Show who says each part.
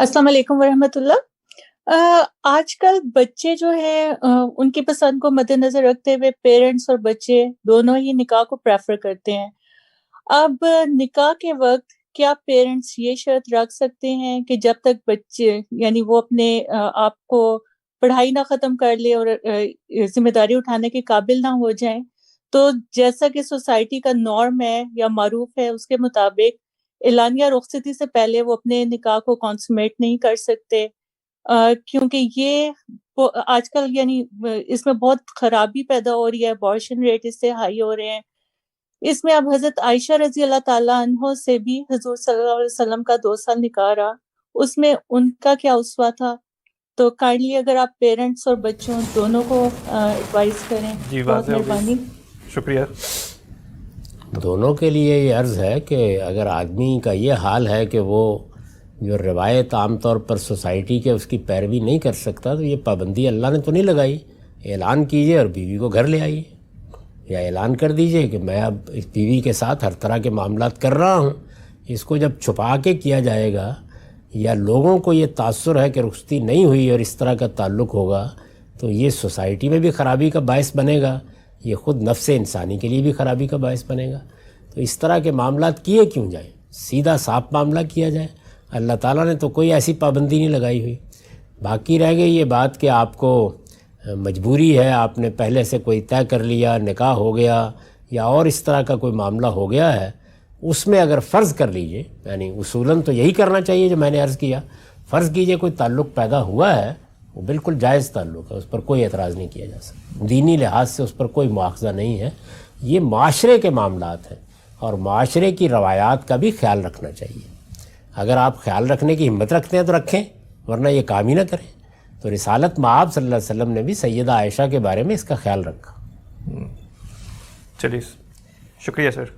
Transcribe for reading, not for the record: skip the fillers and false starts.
Speaker 1: السلام علیکم ورحمۃ اللہ۔ آج کل بچے جو ہیں ان کی پسند کو مد نظر رکھتے ہوئے پیرنٹس اور بچے دونوں ہی نکاح کو پریفر کرتے ہیں۔ اب نکاح کے وقت کیا پیرنٹس یہ شرط رکھ سکتے ہیں کہ جب تک بچے یعنی وہ اپنے آپ کو پڑھائی نہ ختم کر لے اور ذمہ داری اٹھانے کے قابل نہ ہو جائیں تو جیسا کہ سوسائٹی کا نارم ہے یا معروف ہے اس کے مطابق اعلانیہ رخصتی سے پہلے وہ اپنے نکاح کو کانسومیٹ نہیں کر سکتے، کیونکہ یہ آج کل یعنی اس میں بہت خرابی پیدا ہو رہی ہے، ابارشن ریٹ اس سے ہائی ہو رہے ہیں۔ اس میں اب حضرت عائشہ رضی اللہ تعالیٰ عنہ سے بھی حضور صلی اللہ علیہ وسلم کا 2 سال نکاح رہا، اس میں ان کا کیا اسوہ تھا؟ تو کائنڈلی اگر آپ پیرنٹس اور بچوں دونوں کو ایڈوائز کریں،
Speaker 2: جی
Speaker 1: بہت
Speaker 2: واضح
Speaker 1: مہربانی۔
Speaker 2: شکریہ۔
Speaker 3: دونوں کے لیے یہ عرض ہے کہ اگر آدمی کا یہ حال ہے کہ وہ جو روایت عام طور پر سوسائٹی کے اس کی پیروی نہیں کر سکتا تو یہ پابندی اللہ نے تو نہیں لگائی، اعلان کیجئے اور بیوی کو گھر لے آئیے، یا اعلان کر دیجئے کہ میں اب اس بیوی کے ساتھ ہر طرح کے معاملات کر رہا ہوں۔ اس کو جب چھپا کے کیا جائے گا یا لوگوں کو یہ تاثر ہے کہ رخصتی نہیں ہوئی اور اس طرح کا تعلق ہوگا تو یہ سوسائٹی میں بھی خرابی کا باعث بنے گا، یہ خود نفس انسانی کے لیے بھی خرابی کا باعث بنے گا۔ تو اس طرح کے معاملات کیے کیوں جائیں، سیدھا صاف معاملہ کیا جائے۔ اللہ تعالیٰ نے تو کوئی ایسی پابندی نہیں لگائی ہوئی۔ باقی رہ گئی یہ بات کہ آپ کو مجبوری ہے، آپ نے پہلے سے کوئی طے کر لیا، نکاح ہو گیا یا اور اس طرح کا کوئی معاملہ ہو گیا ہے، اس میں اگر فرض کر لیجئے، یعنی اصولاً تو یہی کرنا چاہیے جو میں نے عرض کیا، فرض کیجئے کوئی تعلق پیدا ہوا ہے، وہ بالکل جائز تعلق ہے، اس پر کوئی اعتراض نہیں کیا جا سکتا، دینی لحاظ سے اس پر کوئی مواخذہ نہیں ہے۔ یہ معاشرے کے معاملات ہیں اور معاشرے کی روایات کا بھی خیال رکھنا چاہیے۔ اگر آپ خیال رکھنے کی ہمت رکھتے ہیں تو رکھیں، ورنہ یہ کام ہی نہ کریں۔ تو رسالت مآب صلی اللہ علیہ وسلم نے بھی سیدہ عائشہ کے بارے میں اس کا خیال رکھا۔
Speaker 2: چلیے شکریہ سر۔